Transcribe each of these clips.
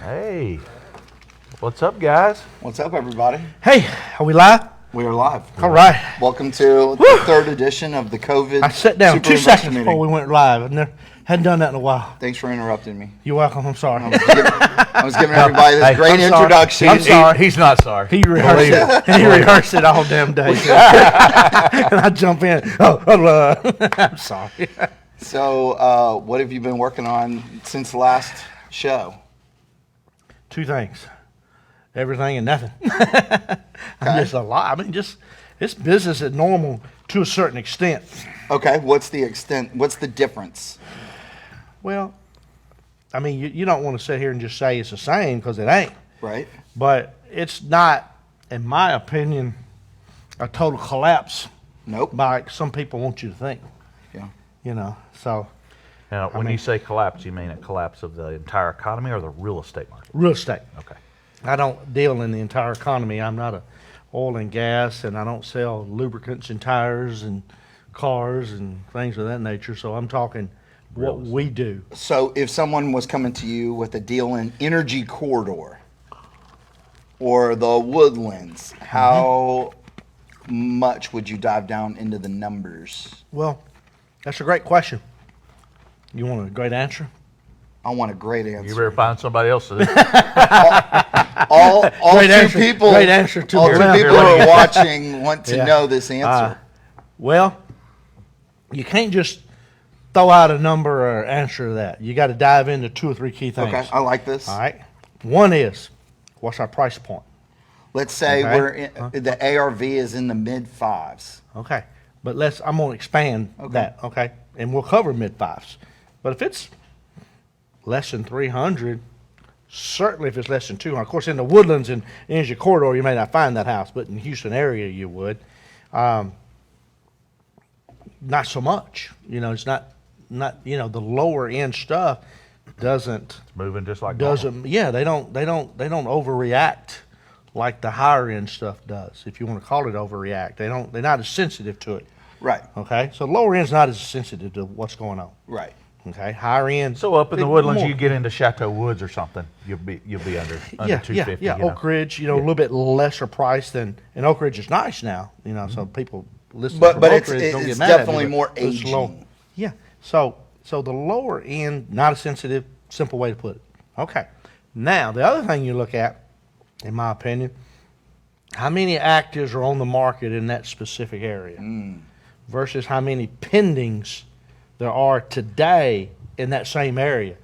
Hey, what's up, guys? What's up, everybody? Hey, are we live? We are live. All right. Welcome to the third edition of the COVID. I sat down Super 2 Investor seconds Meeting. before we went live. Hadn't done that in a while. Thanks for interrupting me. You're welcome. I'm sorry. I was giving everybody this great I'm sorry. introduction. I'm sorry. He's not sorry. He rehearsed it all damn day. And I jump in. I'm sorry. So, what have you been working on since the last show? 2 things. Everything and nothing. I'm just a lot. I mean, just it's business as normal to a certain extent. Okay, what's the extent? What's the difference? Well, I mean, you don't want to sit here and just say it's the same because it ain't. Right. But it's not, in my opinion, a total collapse Nope. like some people want you to think. Yeah. You know, so Now, when you say collapse, you mean a collapse of the entire economy or the real estate market? real estate. Okay. I don't deal in the entire economy. I'm not a oil and gas, and I don't sell lubricants and tires and cars and things of that nature. So I'm talking what we do. So, if someone was coming to you with a deal in Energy Corridor or the Woodlands, how much would you dive down into the numbers? Well, that's a great question. You want a great answer? I want a great answer. You better find somebody else to do. all Great two answer. people, Great answer to all the two left. people who are watching want to Yeah. know this answer. Well, you can't just throw out a number or answer that. You got to dive into 2 or 3 key things. Okay, I like this. All right. One is, what's our price point? Let's say Okay. we're in, the ARV is in the mid fives. Okay. But I'm going to expand that. Okay. And we'll cover mid fives. But if it's less than 300, certainly if it's less than 200, of course in the Woodlands and Energy Corridor you may not find that house, but in the Houston area you would. Not so much. You know, it's not the lower end stuff doesn't It's moving just like normal. they don't overreact like the higher end stuff does, if you want to call it overreact. They're not as sensitive to it. Right, Okay? So lower end's not as sensitive to what's going on. right. Okay? Higher end. So up in the bit Woodlands, more. you get into Chateau Woods or something, you'll be under yeah, 250. yeah. you know. Oak Ridge, a little bit lesser price than, and Oak Ridge is nice now, so people listen But from but Oak it's Ridge don't it's get mad at me, definitely but more it's low. aging. Yeah. So the lower end, not as sensitive, simple way to put it. Okay. Now, the other thing you look at, in my opinion, how many actives are on the market in that specific area versus how many pendings there are today in that same area.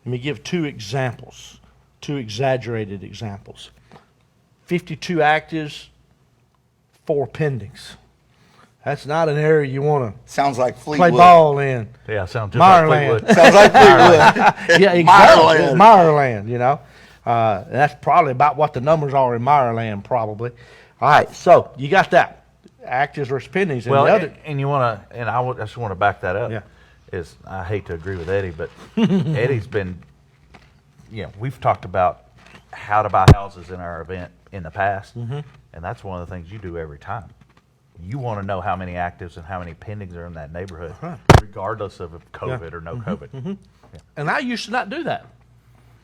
Let me give 2 examples, 2 exaggerated examples. 52 actives, 4 pendings. That's not an area you want to Sounds like play Fleetwood. ball in. Yeah, sounds just like Meyerland. Fleetwood. Sounds like Fleetwood. Yeah, exactly. It's Meyerland, and that's probably about what the numbers are in Meyerland, probably. All right, so you got that. Actives versus pendings. And Well, the other, and you want to, and I just want to back that up. Yeah. Is I hate to agree with Eddie, but Eddie's been, we've talked about how to buy houses in our event in the past, and that's one of the things you do every time. You want to know how many actives and how many pendings are in that neighborhood, regardless of COVID or no COVID. and I used to not do that.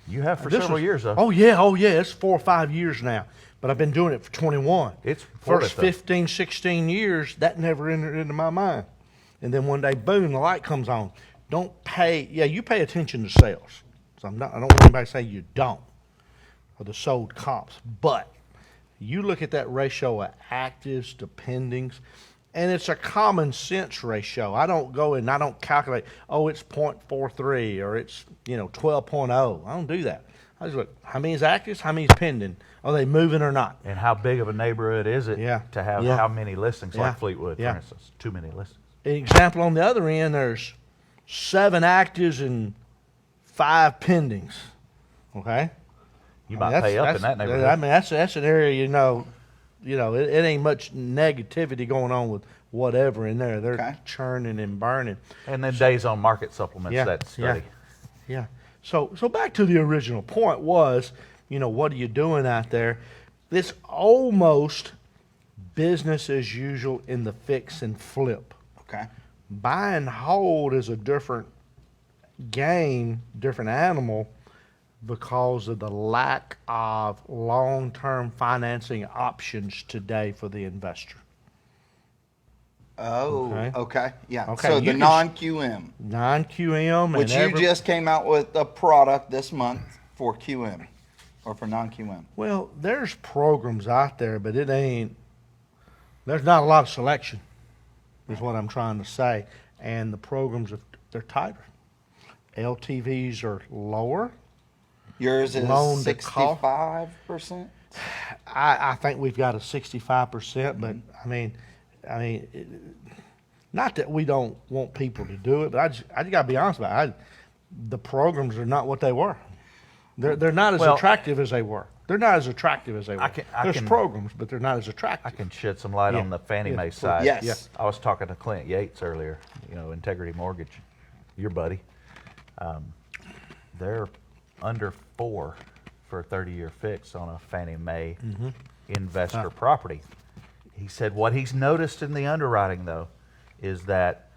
You have for This several was- years, though. Oh, yeah. It's 4 or 5 years now. But I've been doing it for 21. It's important, First though. 15, 16 years, that never entered into my mind. And then one day, boom, the light comes on. You pay attention to sales. So I don't want anybody to say you don't, or the sold comps. But you look at that ratio of actives to pendings, and it's a common sense ratio. I don't go and I don't calculate, it's 0.43 or it's 12.0. I don't do that. I just look, how many is actives, how many is pending? Are they moving or not? And how big of a neighborhood is it to have how many listings, like Fleetwood, for instance? Too many listings. An example on the other end, there's 7 actives and 5 pendings. Okay? You might pay up in that neighborhood. I mean, that's an area, it ain't much negativity going on with whatever in there. They're churning and burning. And then days on market supplements that study. Yeah. So back to the original point was, what are you doing out there? It's almost business as usual in the fix and flip. Okay. Buy and hold is a different game, different animal because of the lack of long-term financing options today for the investor. Oh, Okay. okay, yeah. Okay, So you the can- non-QM, Non-QM which you and just came out with a product this month for QM or for non-QM. well, there's programs out there, but there's not a lot of selection, is what I'm trying to say. And the programs, they're tighter. LTVs are lower. Yours is Loan to cost. 65%? I think we've got a 65%, but I mean, not that we don't want people to do it, but I just gotta be honest about it. The programs are not what they were. They're not as Well, attractive as they were. They're not as attractive as they were. I There's can- programs, but they're not as attractive. I can shed some light Yeah. on the Fannie Yeah. Mae side. Yes. Yeah. I was talking to Clint Yates earlier, Integrity Mortgage, your buddy. They're under 4 for a 30-year fix on a Fannie Mae investor property. He said what he's noticed in the underwriting, though, is that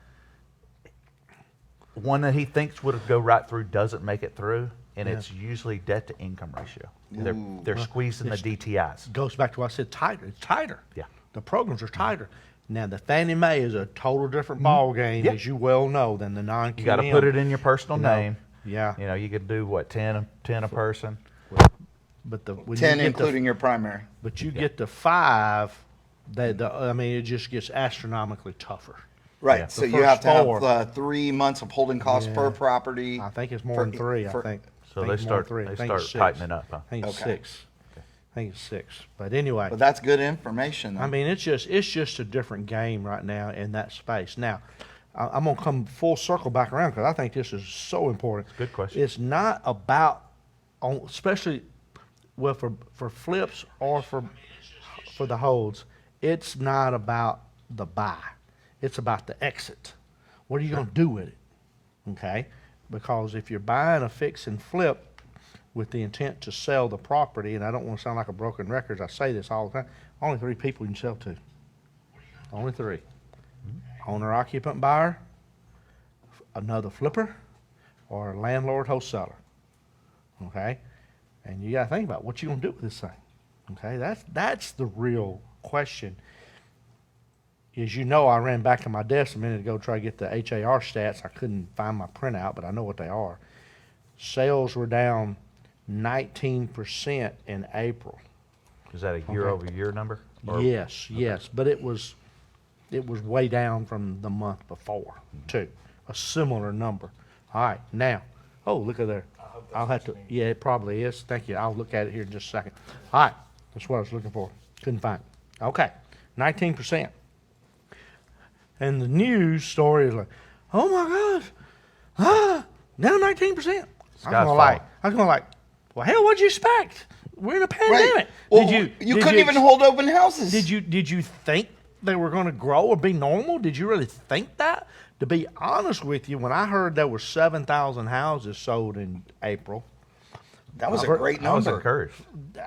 one that he thinks would go right through doesn't make it through, and it's usually debt to income ratio. They're squeezing the DTIs. Goes back to what I said, tighter. It's tighter. Yeah. The programs are tighter. Now, the Fannie Mae is a total different ball game, Yeah. as you well know, than the non-QM. You got to put it in your personal You know, name. yeah. You could do what, 10 a person. But when 10 you get including your primary. but you get to 5, it just gets astronomically tougher. Right, Yeah. so The you have first to four. have 3 months of holding costs per Yeah. property. I think it's more For- than 3. for- I think. So I think they it's more than start 3. I they think start it's 6. tightening up, huh? I think it's Okay. 6. I think it's 6. But anyway, But that's good information. Then. I mean, it's just a different game right now in that space. Now, I'm gonna come full circle back around because I think this is so important. Good question. It's not about, especially for flips or for the holds. It's not about the buy. It's about the exit. What are you gonna do with it? Okay, because if you're buying a fix and flip with the intent to sell the property, and I don't want to sound like a broken record, I say this all the time, only 3 people you can sell to. Only 3. Owner occupant buyer, another flipper, or a landlord wholesaler. Okay? And you gotta think about what you gonna do with this thing. Okay, that's the real question. As you know, I ran back to my desk a minute ago to try to get the HAR stats. I couldn't find my printout, but I know what they are. Sales were down 19% in April. Is that a year-over-year number? Or- Yes, but it was way down from the month before too. A similar number. All right, now, oh, look at there. I'll have to. Yeah, it probably is. Thank you. I'll look at it here in just a second. All right, that's what I was looking for. Couldn't find it. Okay, 19%. And the news story is like, oh my gosh, down 19%. Sky's falling. I was going like, well, hell, what'd you expect? We're in a pandemic. right. Well, Did you couldn't even hold open houses. Did you think they were going to grow or be normal? Did you really think that? To be honest with you, when I heard there were 7,000 houses sold in April, That was a great I was number. encouraged.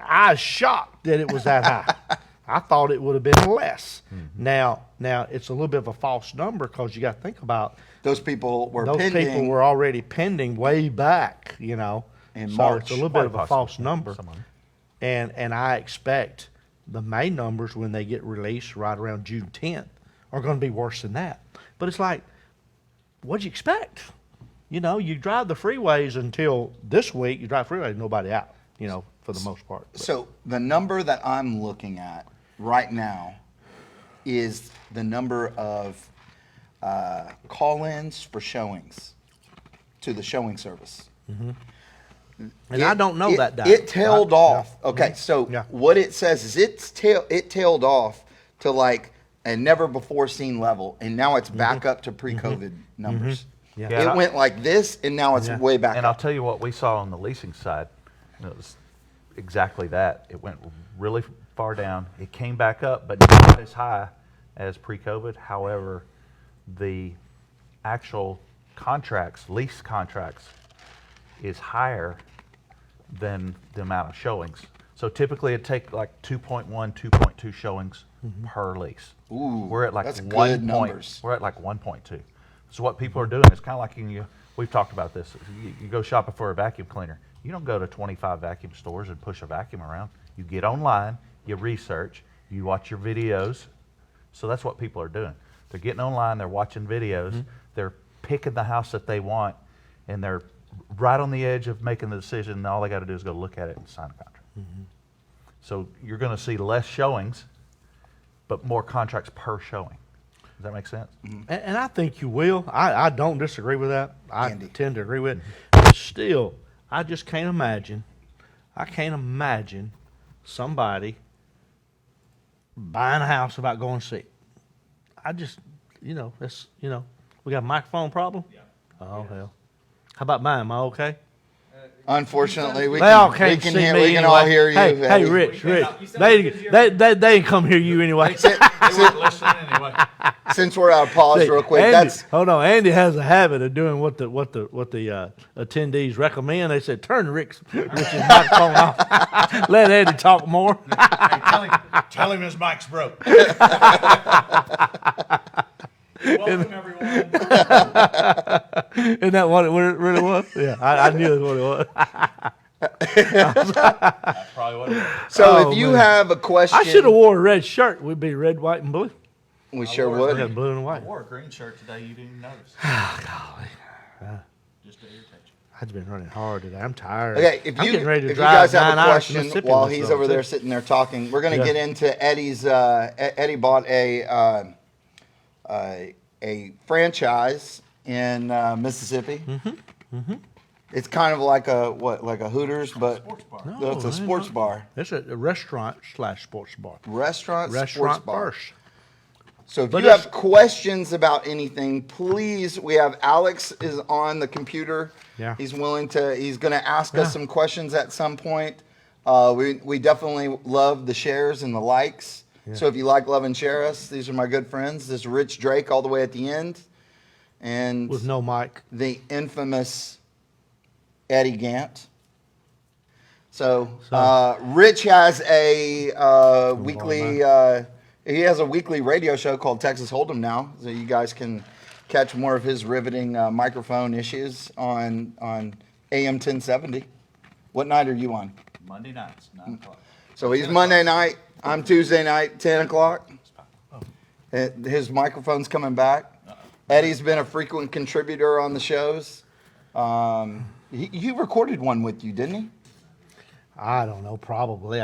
I was shocked that it was that high. I thought it would have been less. Now it's a little bit of a false number because you got to think about Those people were those pending. people were already pending way back, In so March. it's a little bit of a Quite false possible. number. Someone. And I expect the May numbers when they get released right around June 10th are going to be worse than that. But it's like, what'd you expect? You drive the freeways until this week. You drive freeways, nobody out. For the most part. But So the number that I'm looking at right now is the number of call-ins for showings to the showing service. and I don't know that data. It tailed right? off. Yeah. Okay, so Yeah. what it says is it tailed off to like a never before seen level, and now it's back up to pre-COVID numbers. Yeah. Yeah, It went like this, and now it's Yeah. way back And I'll up. tell you what we saw on the leasing side. It was exactly that. It went really far down. It came back up, but not as high as pre-COVID. However, the actual contracts, lease contracts, is higher than the amount of showings. So typically it'd take like 2.1, 2.2 showings per lease. Ooh, We're at like that's 1 good point. numbers. We're at like 1.2. So what people are doing is kind of like we've talked about this. You go shopping for a vacuum cleaner. You don't go to 25 vacuum stores and push a vacuum around. You get online, you research, you watch your videos. So that's what people are doing. They're getting online, they're watching videos, they're picking the house that they want, and they're right on the edge of making the decision, and all they got to do is go look at it and sign a contract. So you're going to see less showings, but more contracts per showing. Does that make sense? And I think you will. I don't disagree with that. I Andy. tend to agree with it. But still, I just can't imagine. I can't imagine somebody buying a house without going to see it. I just, we got a microphone problem? Yeah. Oh, hell. How about mine? Am I okay? Unfortunately, we They all can, we can't can, see hear, me we can anyway. all hear you. Hey, Eddie. Rich. You sound They ain't come hear you anyway. They weren't listening anyway. Since we're out of pause, See, real quick, Andy, that's hold on. Andy has a habit of doing what the attendees recommend. They said turn Rich's microphone off. Let Andy talk more. Tell him his mic's broke. Welcome, everyone. Isn't that what it really was? Yeah, I knew that's what it was. That's probably what it is. so. Oh, if you man. have a question, I should have wore a red shirt. We'd be red, white, and blue. we sure wore would. Yeah, blue and I white. wore a green shirt today. You didn't notice. Just to irritate you. I've been running hard today. I'm tired. Okay, if I'm you, getting ready to if you drive guys have 9 a hours to question Mississippi while this he's summer, over there too. sitting there talking, we're going to Yeah. get into Eddie's. Eddie bought a franchise in Mississippi. It's kind of like a Hooters, but Sports bar. No, it's a I sports know. bar, It's a restaurant/sports bar. restaurant, sports Restaurant bar. first. So if But you it's- have questions about anything, please, we have Alex is on the computer. Yeah. He's willing to, he's going to ask Yeah. us some questions at some point. We definitely love the shares and the likes. So if you like, love, and share us, these are my good friends. This is Rich Drake all the way at the end. And With no mic. the infamous Eddie Gant. So, Rich has a weekly. He has a weekly radio show called Texas Hold'em now, so you guys can catch more of his riveting microphone issues on AM 1070. What night are you on? Monday nights, 9 o'clock. So he's Monday night. I'm Tuesday night, 10 o'clock. His microphone's coming back. Eddie's been a frequent contributor on the shows. He recorded one with you, didn't he? I don't know. Probably.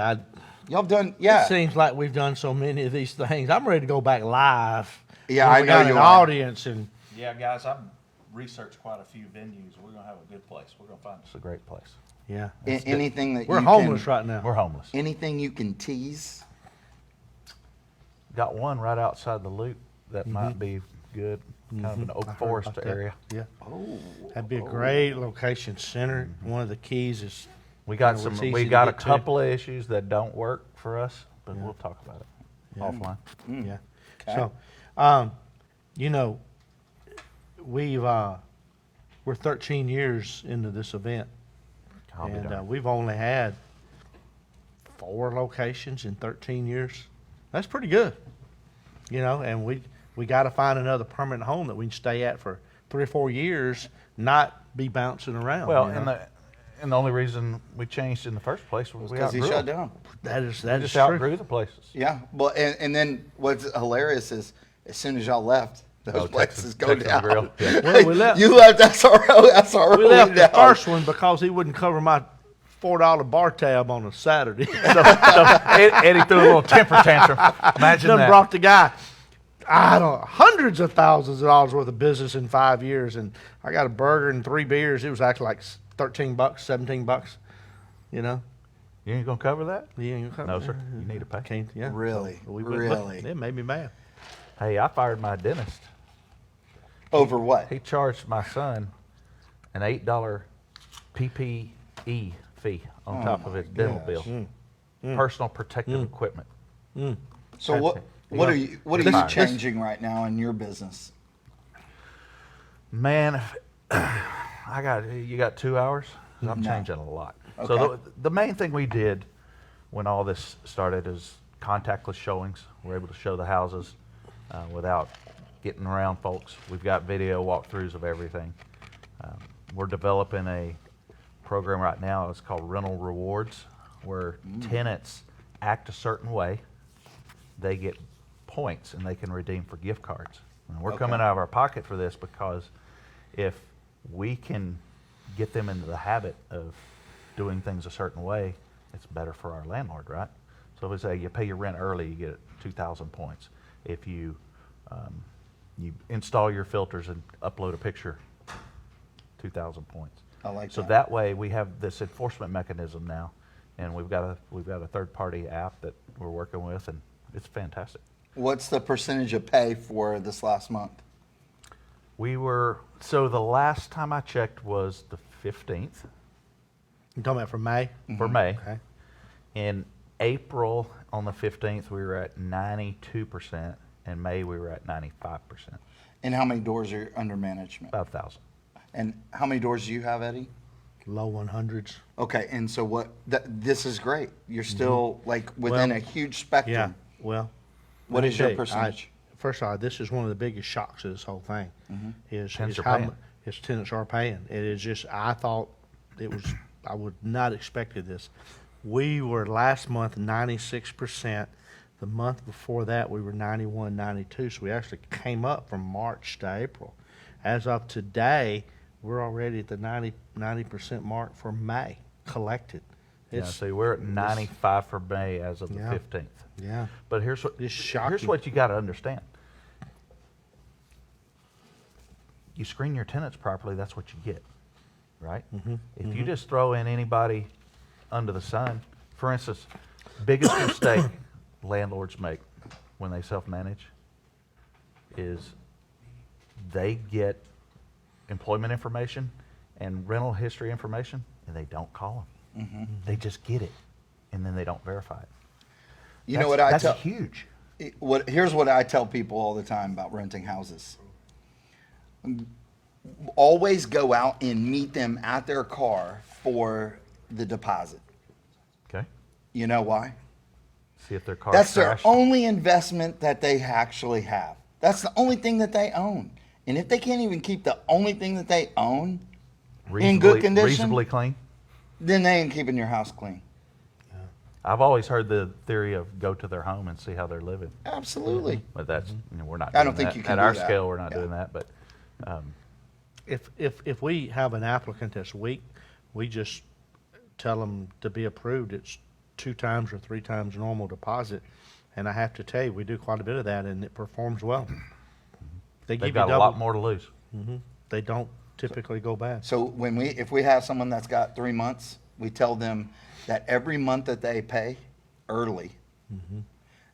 Y'all done, It yeah. seems like we've done so many of these things. I'm ready to go back live. Yeah, When I we know got you an are. audience and Yeah, guys, I've researched quite a few venues. We're going to have a good place. We're going to find It's a great place. yeah. Anything that We're you homeless can, right now. We're homeless. anything you can tease. Got one right outside the loop that might be good. Kind of an oak heard forest about that. area. Yeah. That'd be a great location center. One of the keys is We got Yeah, some. it's easy We to got a get to. couple of issues that don't work for us, but we'll talk about it offline. yeah. Okay. So, we're 13 years into this event, I'll be and darned. we've only had 4 locations in 13 years. That's pretty good, And we got to find another permanent home that we can stay at for 3 or 4 years, not be bouncing around. Well, you know? and the only reason we changed in the first place was we Because he outgrew shut them. down. that is We just true. outgrew the places. Yeah. Well, and then what's hilarious is as soon as y'all left, those Oh, places Texas- go Texas down. Grill, yeah. Well, we left. You left SRO. We left the down. first one because he wouldn't cover my $4 bar tab on a Saturday. Eddie threw a little temper tantrum. Imagine Done that. brought the guy, hundreds of thousands of dollars worth of business in 5 years, and I got a burger and 3 beers. It was actually like $13, $17. You You ain't gonna cover that? ain't gonna cover No, that. sir. You need to pay. Can't, yeah. Really? So we went- Really? It made me mad. Hey, I fired my dentist. Over what? He charged my son an $8 PPE fee on top of his dental bill. Personal protective equipment. So what are you Fine. changing right now in your business? Man, you got 2 hours? 'Cause I'm No. changing a lot. Okay. So the main thing we did when all this started is contactless showings. We're able to show the houses without getting around folks. We've got video walkthroughs of everything. We're developing a program right now. It's called Rental Rewards, where tenants act a certain way, they get points and they can redeem for gift cards. And we're coming out of our pocket for this because if we can get them into the habit of doing things a certain way, it's better for our landlord, right? So if we say you pay your rent early, you get 2,000 points. If you you install your filters and upload a picture, 2,000 points. I like So that. that way we have this enforcement mechanism now, and we've got a third-party app that we're working with, and it's fantastic. What's the percentage of pay for this last month? So the last time I checked was the 15th You talking about for May? for May. Okay. In April, on the 15th, we were at 92%. In May, we were at 95%, And how many doors are under management? about 1,000. And how many doors do you have, Eddie? Low 100s. Okay, and so this is great. You're still like within Well, a huge spectrum. Yeah. Well, What let me is your tell you, percentage? First of all, this is one of the biggest shocks of this whole thing. Tenants Is are how paying. his tenants are paying. It is just, I thought it was, I would not expected this. We were last month 96%. The month before that, we were 91, 92. So we actually came up from March to April. As of today, we're already at the 90% mark for May collected. Yeah, so we're at 95 for May as of the Yeah. 15th. Yeah. But here's what It's shocking. here's what you got to understand. You screen your tenants properly, that's what you get, right? If you just throw in anybody under the sun, for instance, biggest mistake landlords make when they self-manage is they get employment information and rental history information, and they don't call them. They just get it, and then they don't verify it. You know what I That's tell? huge. Here's what I tell people all the time about renting houses. Always go out and meet them at their car for the deposit. Okay. You know why? See if their car's That's their crashed. only investment that they actually have. That's the only thing that they own. And if they can't even keep the only thing that they own in good condition, reasonably clean. then they ain't keeping your house clean. I've always heard the theory of go to their home and see how they're living, Absolutely. but that's we're not. I Doing don't think that. you can at do our that. scale. We're not Yeah. doing that, but If we have an applicant that's weak, we just tell them to be approved. It's 2 times or 3 times normal deposit, and I have to tell you, we do quite a bit of that, and it performs well. They they've give you got a double. lot more to lose. They don't typically go bad. So if we have someone that's got 3 months, we tell them that every month that they pay early,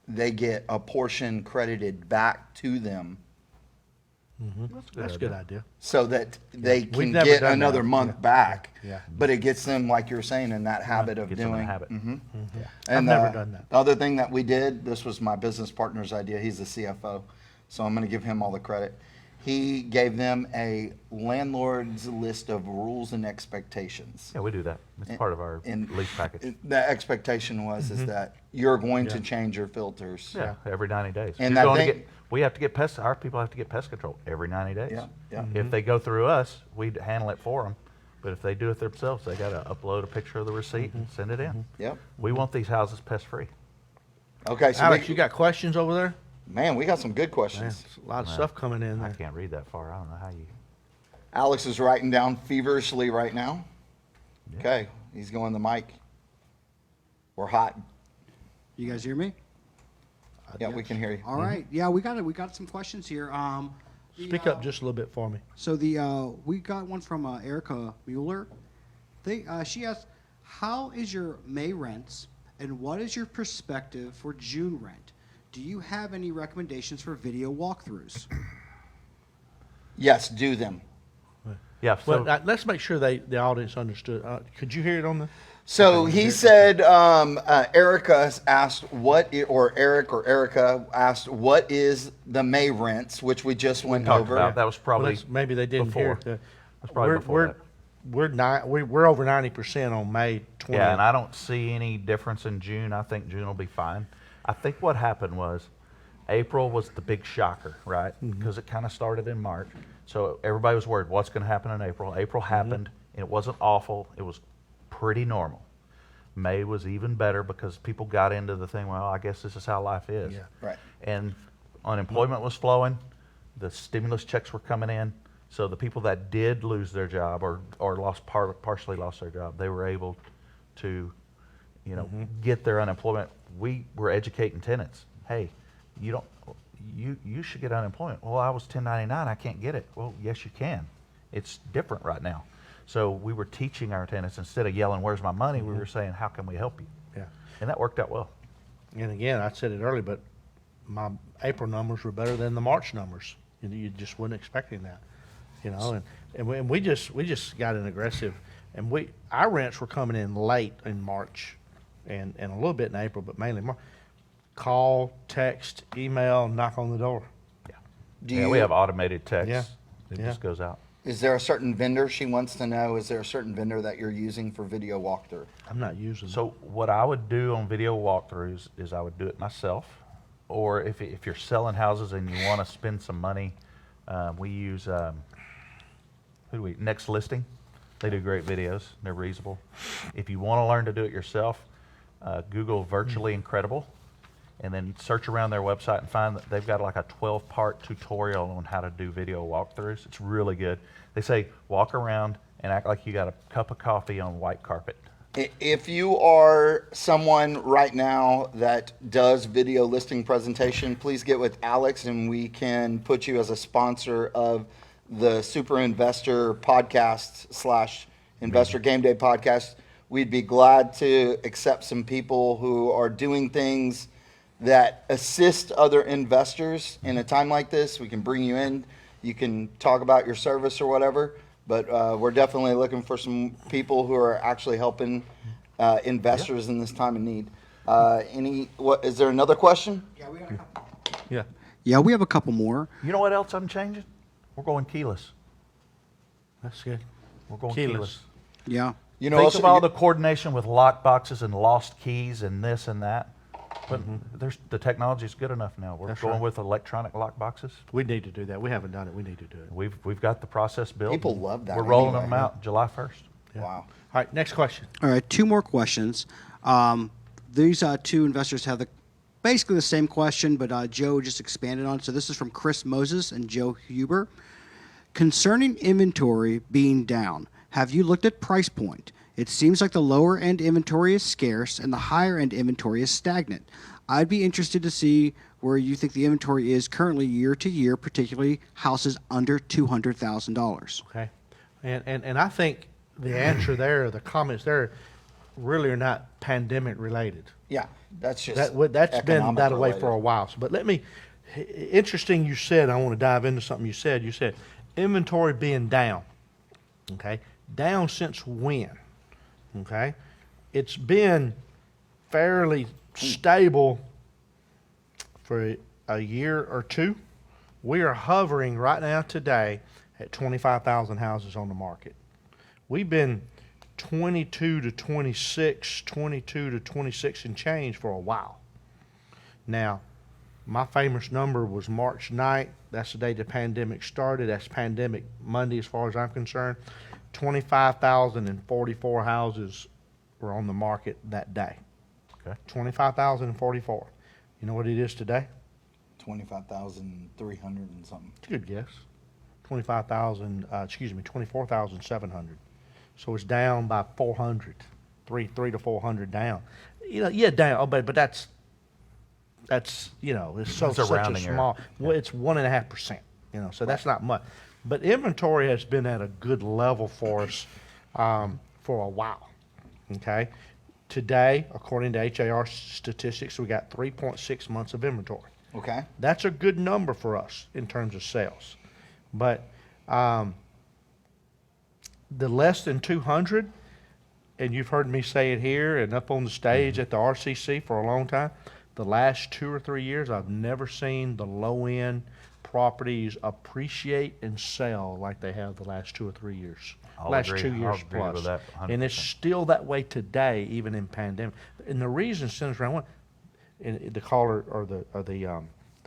they get a portion credited back to them That's a good idea. so that they We've can never get done another that. month Yeah. back. Yeah. But it gets them, like you were saying, in that habit of Gets them in doing. a habit. Mhm. Yeah. And never done that. The other thing that we did, this was my business partner's idea. He's the CFO, so I'm going to give him all the credit. He gave them a landlord's list of rules and expectations. Yeah, we do that. It's part of our And lease package. The expectation was is that you're going to change your filters. Yeah, every 90 days. And You're that going to thing- we have to get pest. Our people have to get pest control every 90 days. Yeah, yeah. If they go through us, we handle it for them. But if they do it themselves, they got to upload a picture of the receipt and send it in. Yep. We want these houses pest free. Okay, so Alex, you got questions over there? man, we got some good Man, questions. there's a lot of stuff coming in I there. can't read that far. I don't know how you. Alex is writing down feverishly right now. Okay, he's going the mic. We're hot. You guys hear me? Yeah, we can hear you. All right. Yeah, we got some questions here. Speak up just a little bit for me. So we got one from Erica Mueller. She asked, "How is your May rents, and what is your perspective for June rent? Do you have any recommendations for video walkthroughs?" Yes, do them. Yeah. So Well, let's make sure the audience understood. Could you hear it on the? So he said, Erica asked Eric or Erica asked, what is the May rents, which we just went talked over. about that was Well, probably maybe they didn't before. hear. That's probably before that. We're over 90% on May 20th. Yeah, and I don't see any difference in June. I think June will be fine. I think what happened was April was the big shocker, right? Because it kind of started in March. So everybody was worried, what's going to happen in April? April happened, and it wasn't awful. It was pretty normal. May was even better because people got into the thing, well, I guess this is how life is. Yeah. Right. And unemployment was flowing. The stimulus checks were coming in. So the people that did lose their job or partially lost their job, they were able to, get their unemployment. We were educating tenants. Hey, you should get unemployment. Well, I was 1099. I can't get it. Well, yes, you can. It's different right now. So we were teaching our tenants, instead of yelling, where's my money? We were saying, how can we help you? Yeah. And that worked out well. And again, I said it earlier, but my April numbers were better than the March numbers. You just wasn't expecting that, and we just got an aggressive, and our rents were coming in late in March, and a little bit in April, but mainly March. Call, text, email, knock on the door. Yeah. We have automated text. Yeah. It Yeah. just goes out. Is there a certain vendor she wants to know? Is there a certain vendor that you're using for video walkthrough? I'm not using them. So what I would do on video walkthroughs is I would do it myself, or if you're selling houses and you want to spend some money, we use Next Listing. They do great videos. They're reasonable. If you want to learn to do it yourself, Google Virtually Incredible, and then search around their website and find that they've got like a 12-part tutorial on how to do video walkthroughs. It's really good. They say walk around and act like you got a cup of coffee on white carpet. If you are someone right now that does video listing presentation, please get with Alex and we can put you as a sponsor of the Super Investor podcast / Investor Game Day podcast. We'd be glad to accept some people who are doing things that assist other investors in a time like this. We can bring you in. You can talk about your service or whatever. But we're definitely looking for some people who are actually helping investors in this time of need. Is there another question? Yeah, we got a couple. Yeah. Yeah, we have a couple more. You know what else I'm changing? We're going keyless. That's good. We're going Keyless. keyless. Yeah. You know, Think also, of all the coordination with lock boxes and lost keys and this and that. But the technology's good enough now. We're That's going right. with electronic lock boxes. We need to do that. We haven't done it. We need to do it. We've got the process built. People love that We're rolling anyway. them out July 1st. Yeah. Wow. All right, next question. All right, two more questions. These two investors have basically the same question, but Joe just expanded on it. So this is from Chris Moses and Joe Huber. Concerning inventory being down, have you looked at price point? It seems like the lower end inventory is scarce and the higher end inventory is stagnant. I'd be interested to see where you think the inventory is currently year to year, particularly houses under $200,000. Okay. And I think the answer there, the comments there, really are not pandemic related. Yeah, that's just That's been economic that way related. for a while. So, but interesting you said, I want to dive into something you said. You said inventory being down. Okay. Down since when? Okay. It's been fairly stable for a year or two. We are hovering right now today at 25,000 houses on the market. We've been 22 to 26 and change for a while. Now, my famous number was March 9th. That's the day the pandemic started. That's pandemic Monday as far as I'm concerned. 25,044 houses were on the market that day. Okay. 25,044. You know what it is today? 25,300 and something. It's a good guess. 24,700. So it's down by 400, three to 400 down. Down. Oh, but that's it's so It's a such a rounding error. small. Well, it's 1.5%. So that's not much. But inventory has been at a good level for us for a while. Okay. Today, according to HAR statistics, we got 3.6 months of inventory. Okay. That's a good number for us in terms of sales. But the less than 200, and you've heard me say it here and up on the stage at the RCC for a long time, the last 2 or 3 years, I've never seen the low-end properties appreciate and sell like they have the last 2 or 3 years. I'll last agree. 2 I'll years agree plus. with that And it's 100%. still that way today, even in pandemic. And the reason centers around what? And the caller or the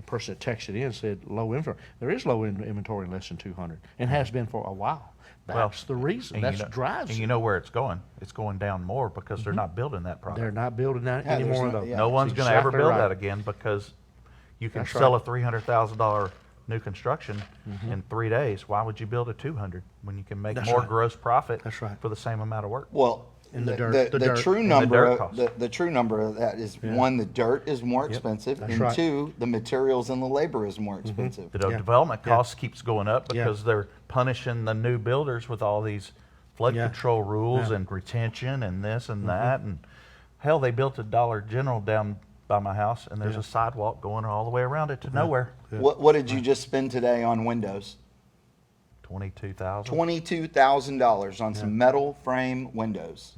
the person that texted in said low inventory. There is low inventory in less than 200 and has been for a while. That's the reason. And That's you know, drives and it. you know where it's going. It's going down more because they're not building that product. They're not building that Yeah, there's anymore. no- though. yeah. No one's That's going to ever exactly build right. that again because you can That's sell right. a $300,000 new construction in 3 days. Why would you build a 200 when you can make That's more right. gross profit That's right. for the same amount of work? Well, In the dirt, the the dirt. true And the number, dirt of, cost. the true number of that is Yeah. one, the dirt is more expensive, That's and right. two, the materials and the labor is more expensive. The Yeah. development Yeah. cost keeps going up Yeah. because they're punishing the new builders with all these flood Yeah. control rules Yeah. and retention and this and that. And hell, they built a Dollar General down by my house and there's Yeah. a sidewalk going all the way around it to nowhere. Yeah. What did you just spend today on windows? 22,000. $22,000 on some metal frame windows.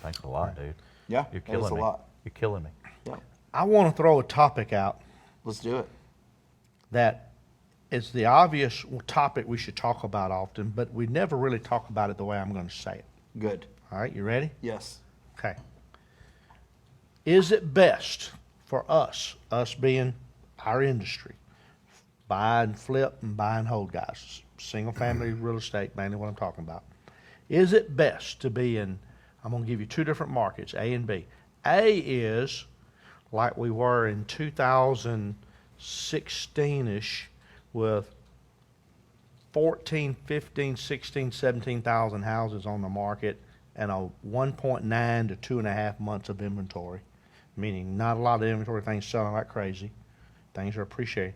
Thanks a lot, dude. Yeah, You're that is killing a me. lot. You're killing me. Yeah, I want to throw a topic out let's do it. that is the obvious topic we should talk about often, but we never really talk about it the way I'm going to say it. Good. All right, you ready? Yes. Okay. Is it best for us being our industry, buy and flip and buy and hold guys, single family real estate, mainly what I'm talking about? Is it best to be in, I'm going to give you two different markets, A and B. A is like we were in 2016-ish with 14, 15, 16, 17,000 houses on the market and a 1.9 to 2.5 months of inventory, meaning not a lot of inventory, things selling like crazy, things are appreciated.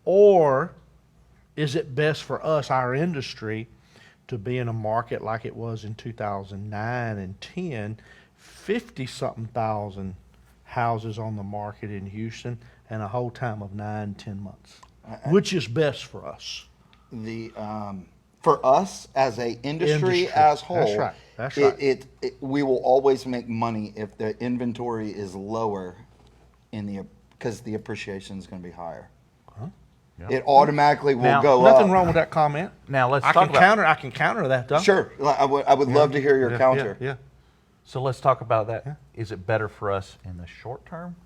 Or is it best for us, our industry, to be in a market like it was in 2009 and 10, 50-something thousand houses on the market in Houston and a whole time of 9, 10 months? Which is best for us? The for us as a industry Industry. as whole, That's right. That's right. We will always make money if the inventory is lower because the appreciation is going to be higher. Yeah. It automatically will Now, go up. Nothing wrong with that comment. Now let's I talk can about counter. I can counter that though. Sure, I would love to hear your Yeah, counter. Yeah. So let's talk about that. Is it better for us in the short term,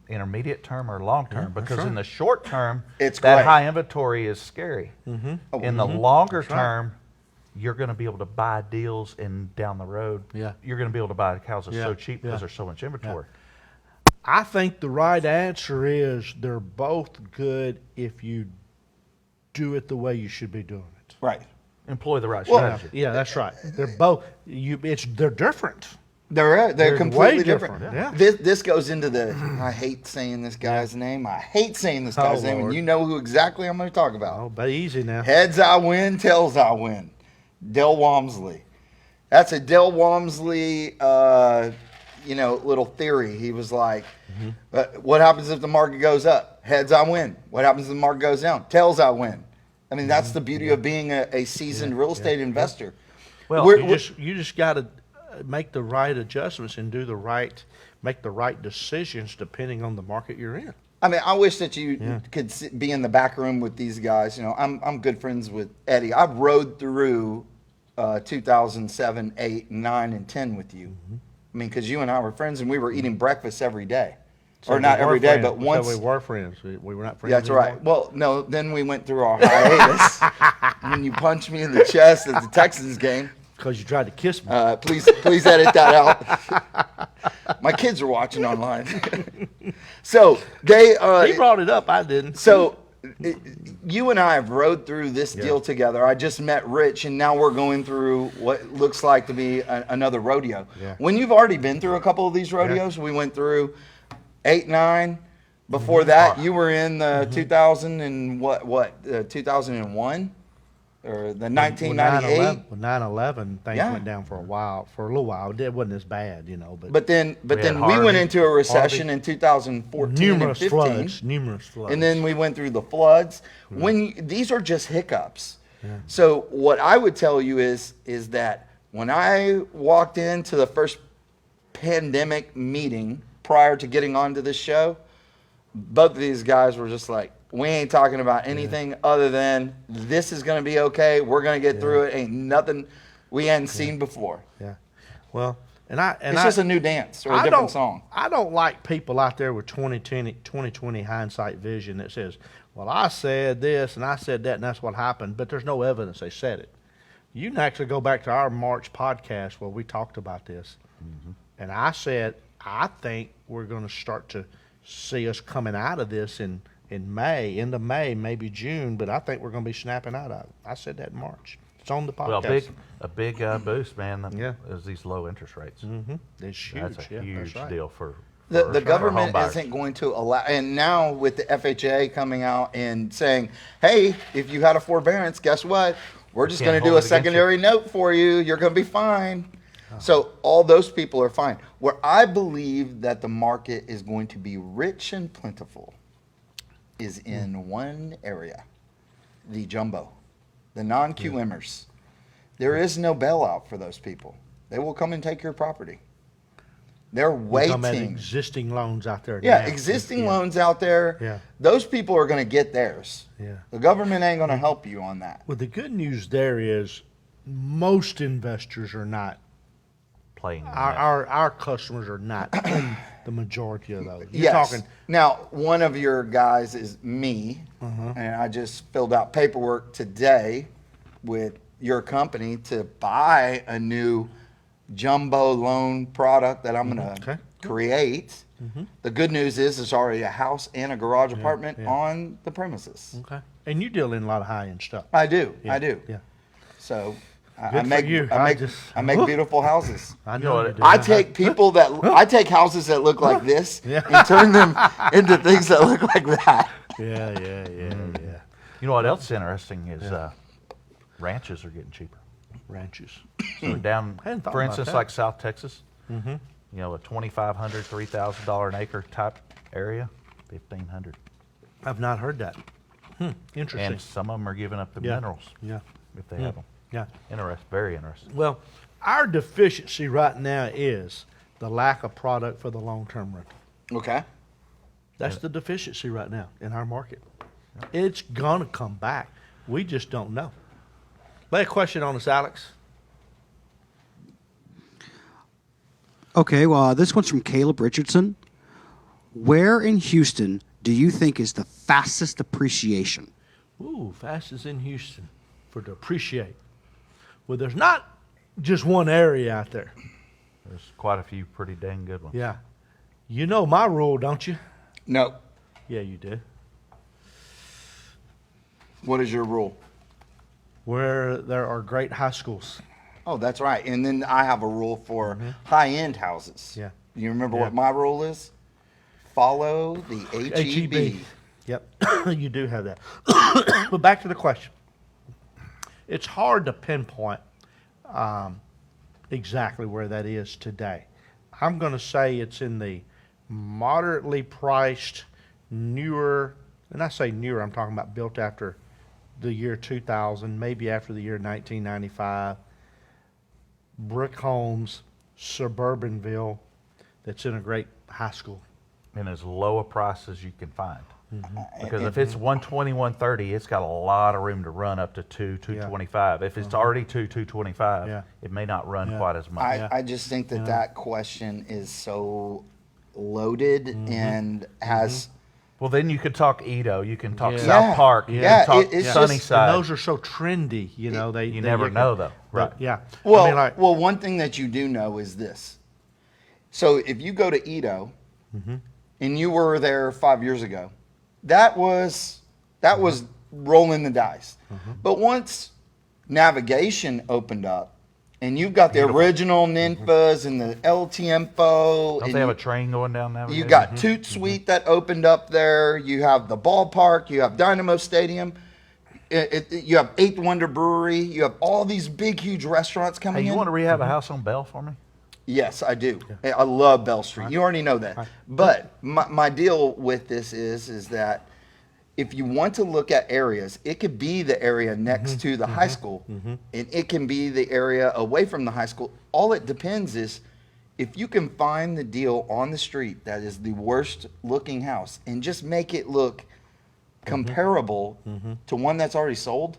intermediate term, or long term? that's Because in right. the short term, It's that great. high inventory is scary. In the longer That's right. term, you're going to be able to buy deals, and down the road, Yeah. you're going to be able to buy houses Yeah, so cheap because yeah. there's so much inventory. I think the right answer is they're both good if you do it the way you should be doing it. Right. Employ the right Well, strategy. Yeah, that's right. They're both. They're different. They're They're completely way different. different, yeah. This goes into the. I hate saying this guy's name. I hate saying this guy's name, and Lord. you know who exactly I'm going to talk about. Oh, be easy now. Heads I win, tails I win. Del Walmsley. That's a Del Walmsley, little theory. He was like, what happens if the market goes up? Heads I win. What happens if the market goes down? Tails I win. I mean, that's the beauty of being a seasoned real estate investor. Well, You just got to make the right adjustments and make the right decisions depending on the market you're in. I mean, I wish that you could be in the back room with these guys. You know, I'm good friends with Eddie. I've rode through 2007, 8, 9, and 10 with you. I mean, because you and I were friends, and we were eating breakfast every day, or not every day, but once. So we were friends. We were not friends. Yeah, that's anymore. right. Well, no, then we went through our hiatus, and you punched me in the chest at the Texans game. Because you tried to kiss me. Please edit that out. My kids are watching online. So they. He brought it up. I didn't. So you and I have rode through this deal together. I just met Rich, and now we're going through what looks like to be another rodeo. Yeah. When you've already been through a couple of these rodeos, we went through 8, 9. Before that, you were in the 2000 and 2001 or the 1998. With 9/11, things Yeah. went down for a little while. It wasn't as bad, but But then had we Harvey. went into a recession in 2014 numerous and 15. floods, numerous floods. And then we went through the floods. These are just hiccups. So what I would tell you is that when I walked into the first pandemic meeting prior to getting onto this show, both of these guys were just like, we ain't talking about anything other than this is going to be okay. We're going to get through it. Ain't nothing we hadn't seen before. Yeah. Well, It's just a new dance or a different song. I don't like people out there with 2020 hindsight vision that says, well, I said this and I said that and that's what happened, but there's no evidence they said it. You can actually go back to our March podcast where we talked about this. And I said, I think we're going to start to see us coming out of this in May, end of May, maybe June, but I think we're going to be snapping out of it. I said that in March. It's on the podcast. Well, a big boost, man. Yeah. Is these low interest rates. It's huge. That's a huge right. deal for The for government home buyers. isn't going to allow, and now with the FHA coming out and saying, hey, if you had a forbearance, guess what? We're just can't going to do hold a it against you. secondary note for you. You're going to be fine. So all those people are fine. Where I believe that the market is going to be rich and plentiful is in one area, the jumbo, the non-QMers. There is no bailout for those people. They will come and take your property. They're We're talking about waiting. existing loans out there. Yeah, now. existing Yeah. loans out there. Yeah. Those people are going to get theirs. Yeah. The government ain't going to help you on that. Well, the good news there is most investors are not. playing. in that. Our customers are not in the majority of those. You're Yes. talking. Now, one of your guys is me, and I just filled out paperwork today with your company to buy a new jumbo loan product that I'm going to Okay. create. The good news is there's already a house and a garage apartment yeah. on the premises. Okay. And you deal in a lot of high end stuff. I do. Yeah, I do. Yeah. So I Good for make you. I make beautiful houses. I know know. what you it- do. I take people that I take houses that look like this Yeah. and turn them into things that look like that. Yeah. You know what else is interesting is ranches are getting cheaper. Ranches. So down, Hadn't thought for about instance, that. like South Texas, you know, a $2,500, $3,000 an acre type area, 1,500. I've not heard that. Interesting. And some of them are giving up the Yeah. minerals Yeah. if they have them. Yeah. Very interesting. Well, our deficiency right now is the lack of product for the long-term rental. Okay. That's the deficiency right now in our market. It's gonna come back. We just don't know. Lay a question on us, Alex. Okay, well, this one's from Caleb Richardson. Where in Houston do you think is the fastest appreciation? Ooh, fastest in Houston for to appreciate. Well, there's not just one area out there. There's quite a few pretty dang good ones. Yeah. You know my rule, don't you? No. Yeah, you do. What is your rule? Where there are great high schools. Oh, that's right. And then I have a rule for high-end houses. Yeah. You remember Yeah. what my rule is? Follow the HEB. Yep, you do have that. But back to the question. It's hard to pinpoint exactly where that is today. I'm going to say it's in the moderately priced, newer, and I say newer, I'm talking about built after the year 2000, maybe after the year 1995, brick homes, suburbanville, that's in a great high school. And as low a price as you can find. Mm-hmm. Because if it's 120, 130, it's got a lot of room to run up to 225. If it's already 225, Yeah. it may not run Yeah. quite as much. I just think that that question is so loaded and has Well, then you could talk Edo, you can talk Yeah. South Yeah. Park, you Yeah, can talk it's just- Sunnyside. And those are so trendy, you know. You never know, though. Right. Right. Yeah. well. I mean, like, well, one thing that you do know is this. So if you go to Edo, and you were there 5 years ago, that was rolling the dice. But once navigation opened up, and you've got the original Ninfas and the LTMFO, Don't and they have you- a train going down now? You got Toot Suite that opened up there. You have the ballpark. You have Dynamo Stadium. You have Eighth Wonder Brewery. You have all these big, huge restaurants Hey, coming you in. want to rehab a house on Bell for me? Yes, I do. I love Bell Street. You already know that. But my deal with this is that if you want to look at areas, it could be the area next to the high school, and it can be the area away from the high school. All it depends is if you can find the deal on the street that is the worst looking house and just make it look comparable to one that's already sold,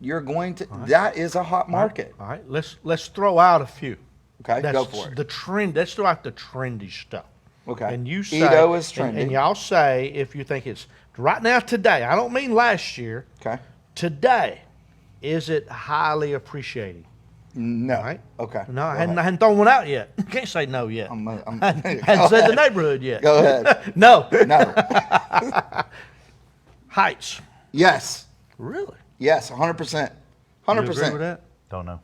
you're going to. That is a hot market. all right. Let's throw out a few. Okay, That's go for it. the trend. That's like the trendy stuff. Okay. And you say Edo is and trendy. y'all say if you think it's right now today. I don't mean last year. Okay. Today, is it highly appreciated? No. Right? Okay. No, I Go hadn't, ahead. I hadn't thrown one out yet. Can't say no yet. I'm- I hadn't said the neighborhood yet. Go ahead. No. No. Heights. Yes. Really? Yes. 100%. You agree with 100%. that? Don't know.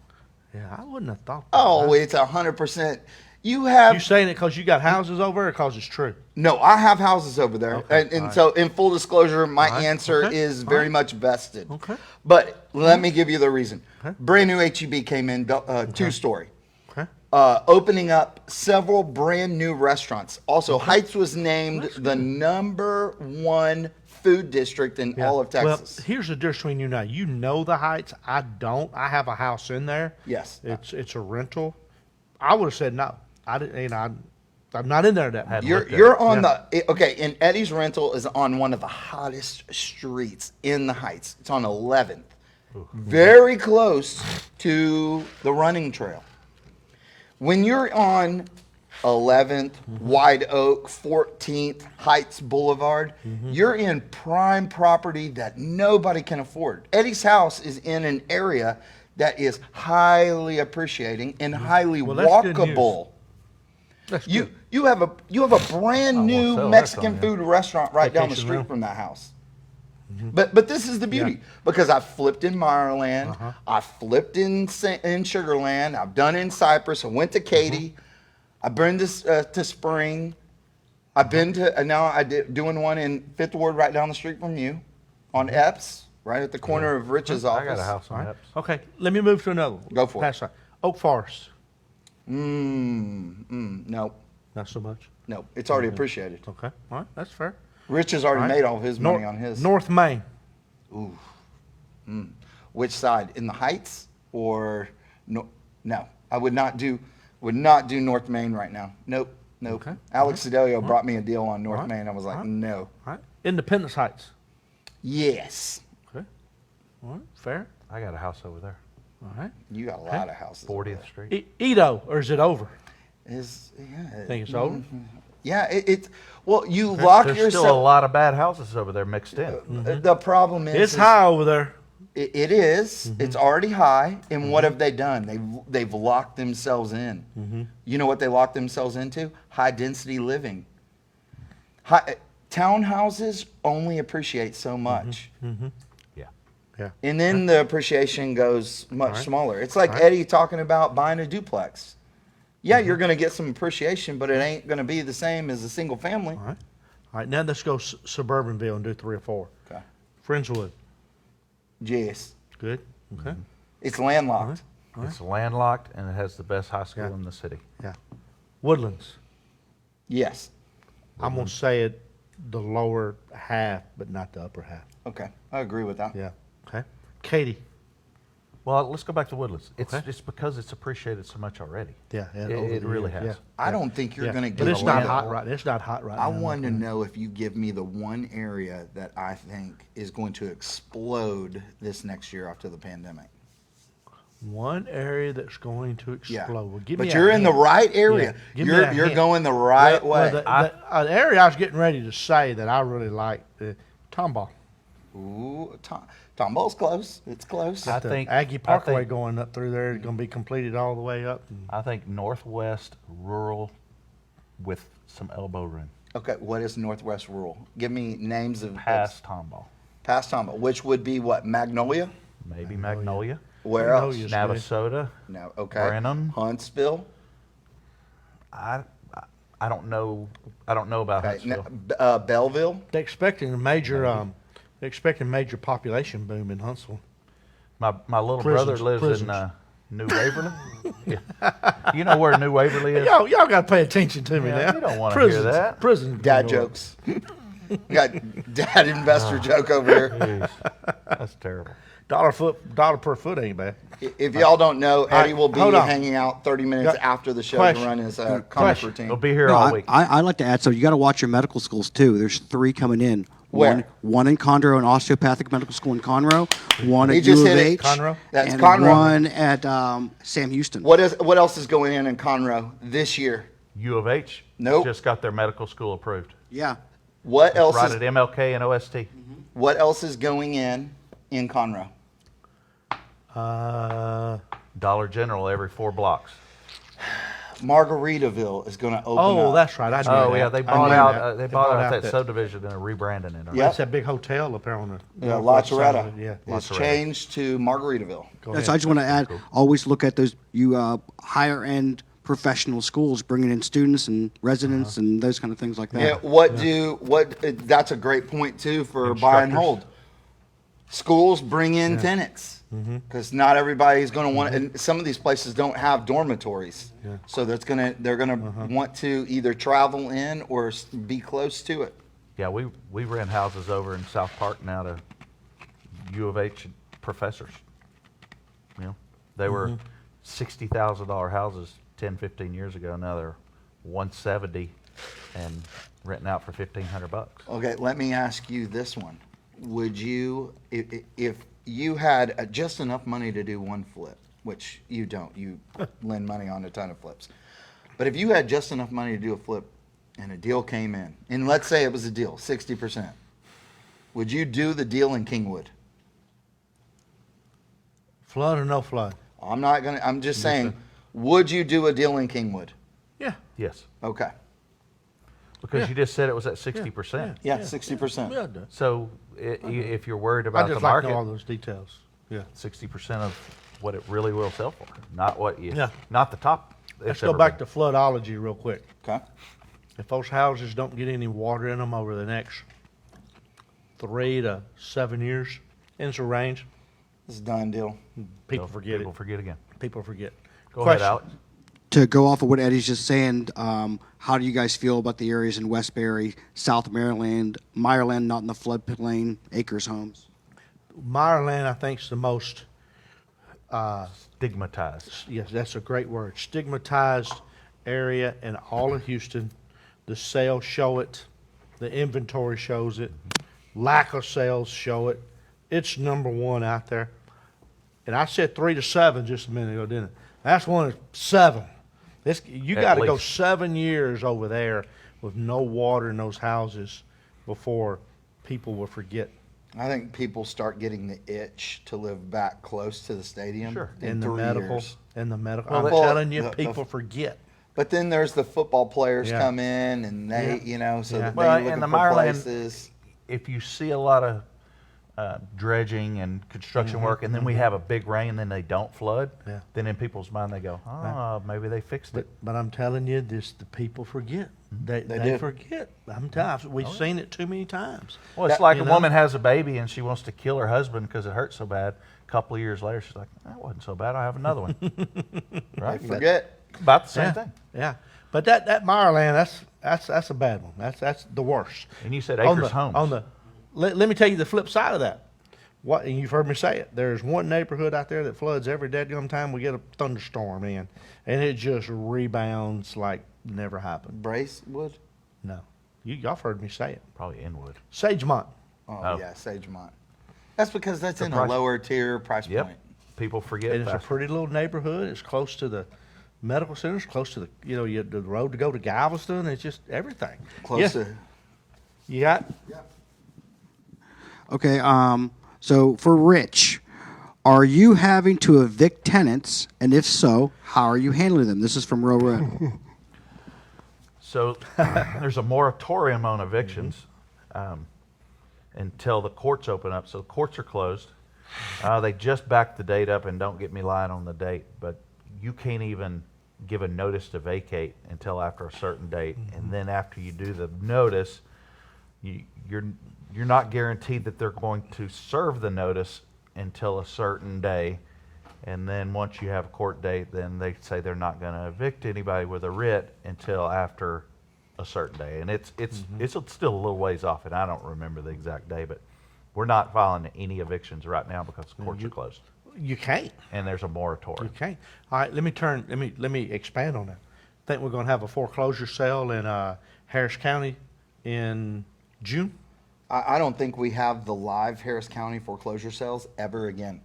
Yeah, I wouldn't have thought that. Oh, it's 100%. You have You saying it because you got houses over there or because it's true? no. I have houses over there, Okay, and alright. so in full disclosure, my Alright, answer okay, is very alright. much vested. Okay. But let me give you the reason. Okay. Brand new HEB came in, two-story. Okay. Opening up several brand new restaurants. Also, Heights was named the #1 food district in all of Texas. Well, here's the difference between you and I. You know the Heights. I don't. I have a house in there. Yes. It's a rental. I would have said no. I didn't. You know, I'm not in there that much. You're looked at you're it. on Yeah. okay. And Eddie's Rental is on one of the hottest streets in the Heights. It's on 11th, very close to the running trail. When you're on 11th, White Oak, 14th, Heights Boulevard, you're in prime property that nobody can afford. Eddie's house is in an area that is highly appreciating and highly Well, that's good news. walkable. That's You good. you have a brand I won't new sell that Mexican song, food restaurant right down the Vacation street room. from that house. But this is the beauty because I flipped in Meyerland, I flipped in Sugarland, I've done it in Cypress, I went to Katy, I've been to Spring, I've been to now I did doing one in Fifth Ward right down the street from you, on Epps, right at the corner of Rich's I office. got a house on Epps. Okay. Let me move to another one. Go for it. Pass on. Oak Forest. No, Not so much. no, it's already appreciated. Okay. All right. That's fair. Rich has already All right. made all of his money on his. North Main. Which side? In the Heights or no? I would not do North Main right now. Nope. Okay. Alex Sedelio brought me a deal on North All right. Main. I was like, All right. no. All right. Independence Heights. Yes. Okay. All right. Fair. I got a house over there, All right. You got a lot of houses. over 40th there. Street. Edo, or is it over? Yeah. Think it's over? Yeah. It's well, you lock There's yourself. still a lot of bad houses over there mixed in. The problem is It's high over there. It is. It's already high. And what have they done? They've locked themselves in. You know what they locked themselves into? High density living. Townhouses only appreciate so much. Yeah. Yeah. And then the appreciation goes much Right. smaller. It's like Right. Eddie talking about buying a duplex. Yeah, you're going to get some appreciation, but it ain't going to be the same as a single family. All right. All right. Now let's go Suburbanville and do 3 or 4. Okay. Friendswood. Yes. Good. Okay. It's landlocked. It's landlocked and it has the best high school Yeah. in the city. Yeah. Woodlands. Yes. I'm gonna say it the lower half, but not the upper half. Okay. I agree with that. Yeah. Okay. Katie. Well, let's go back to Woodlands. It's Okay. just because it's appreciated so much already. Yeah. Yeah. It- over it the really years, has. Yeah. I don't think you're Yeah. going to get But it's a not land- hot right. It's not hot right I now. want to know if you give me the one area that I think is going to explode this next year after the pandemic. One area that's going to Yeah. explode. Well, give me But a you're in the hint. right area. Yeah. Give me a You're hint. going the right Well, way. the area I was getting ready to say that I really like, Tomball. Ooh, Tomball's close. It's close. I The think- Aggie I Parkway think- going up through there is going to be completed all the way up. I think northwest rural with some elbow room. Okay, what is Northwest Rural? Give me names of Past Tomball. past Tomball, which would be what? Magnolia? Maybe Magnolia. Where else? Magnolia's Navasota. No. Okay. Brenham. Huntsville. I don't know. I don't know about Okay. Huntsville. Belleville. They're expecting major population boom in Huntsville. My little Prisons, brother lives prisons. in New Waverly. Yeah. You know where New Waverly is? Y'all got to pay attention to me Yeah, now. you don't wanna hear Prisons, that. Prisons. Dad going up. jokes. We got dad investor joke over here. Jeez, that's terrible. $1 per foot ain't bad. If y'all don't know, Eddie will be hold on. hanging out 30 minutes Got- after the show question. to run his comic Question. routine. He'll be here No, all week. I like to add, so you got to watch your medical schools too. There's 3 coming in. Where? One in Conroe, an osteopathic medical school in Conroe. One He at just U of hit it. H. Conroe? That's and Conroe. one at Sam Houston. What else is going in Conroe this year? U of H Nope. just got their medical school approved. Yeah. What else Right is at MLK and OST. what else is going in Conroe? Dollar General every 4 blocks. Margaritaville is going to open Oh, up. that's right. I knew Oh that. yeah, they I bought knew out. that. They bought out that that. subdivision and are rebranding it. Yeah. That's that big hotel up there on the Yeah, La northwest side Toretta. of it. Yeah. It's Toretta. changed to Margaritaville. Go Yes, ahead. I just want to add, always look at those higher end professional schools, bringing in students and residents and those kind of things like that. Yeah, that's a great point too for buy and Instructors. hold. Schools bring in tenants because not everybody's going to want and some of these places don't have dormitories. So they're going to want to either travel in or be close to it. Yeah, we rent houses over in South Park now to U of H professors. You know, they were $60,000 houses 10, 15 years ago. Now they're 170 and renting out for $1,500. Okay, let me ask you this one. Would you, if you had just enough money to do one flip, which you don't, you lend money on a ton of flips. But if you had just enough money to do a flip and a deal came in, and let's say it was a deal, 60%, would you do the deal in Kingwood? Flood or no flood? I'm just saying, would you do a deal in Kingwood? Yeah. Yes, Okay. because Yeah. you just said it was at 60%. Yeah, 60%. Yeah, it does. So if you're worried I about the just like to market, know all those details. Yeah. 60% of what it really will sell for, not what you, Yeah. not the top. Let's it's go ever back been. to floodology real quick. Okay. If those houses don't get any water in them over the next 3 to 7 years, it's a range, It's a done deal. people forget People it. forget again. People forget. Go Question. ahead, Alex. To go off of what Eddie's just saying, how do you guys feel about the areas in Westbury, South Maryland, Meyerland, not in the floodplain, acres homes? Meyerland, I think, is the most, Stigmatized. yes, that's a great word, stigmatized area in all of Houston. The sales show it. The inventory shows it. Lack of sales show it. It's number one out there. And I said 3 to 7 just a minute ago, didn't I? That's one of 7. You At got to go least. 7 years over there with no water in those houses before people will forget. I think people start getting the itch to live back close to the stadium Sure. in the 3 medical, years. in the medical. Well, I'm well, telling you, the- people forget. But then there's the football players Yeah. come in and they, Yeah. so Yeah. that Well, they and looking the for Meyerland- places. If you see a lot of dredging and construction work, and then we have a big rain, then they don't flood, Yeah. then in people's mind they go, oh, maybe they fixed it. But I'm telling you, the people forget. They do. forget. I'm telling you, we've seen it too many times. Well, it's That- like you a know? woman has a baby and she wants to kill her husband because it hurts so bad. A couple of years later, she's like, that wasn't so bad. I have another one. Right? They forget. About the same yeah, thing. yeah. But that Meyerland, that's a bad one. That's the worst. And you said On acres the- homes. Let me tell you the flip side of that. What, and you've heard me say it. There's one neighborhood out there that floods every dadgum time we get a thunderstorm in, and it just rebounds like never happened. Bracewood? No, y'all have heard me say it. Probably Inwood. Sagemont. Oh, yeah, Sagemont. That's because that's in a price- lower tier price Yep. point. People forget And it's a fast. pretty little neighborhood. It's close to the medical center. It's close to the the road to go to Galveston. It's just everything. Close Yeah. to. You got Okay, so for Rich, are you having to evict tenants? And if so, how are you handling them? This is from Row Red. So there's a moratorium on evictions until the courts open up. So the courts are closed. They just backed the date up, and don't get me lying on the date, but you can't even give a notice to vacate until after a certain date. And then after you do the notice, you're not guaranteed that they're going to serve the notice until a certain day. And then once you have a court date, then they say they're not going to evict anybody with a writ until after a certain day. And it's still a little ways off, and I don't remember the exact day, but we're not filing any evictions right now because the courts are closed you can't. and there's a You moratorium. can't. All right, let me expand on that. I think we're going to have a foreclosure sale in Harris County in June. I don't think we have the live Harris County foreclosure sales ever again,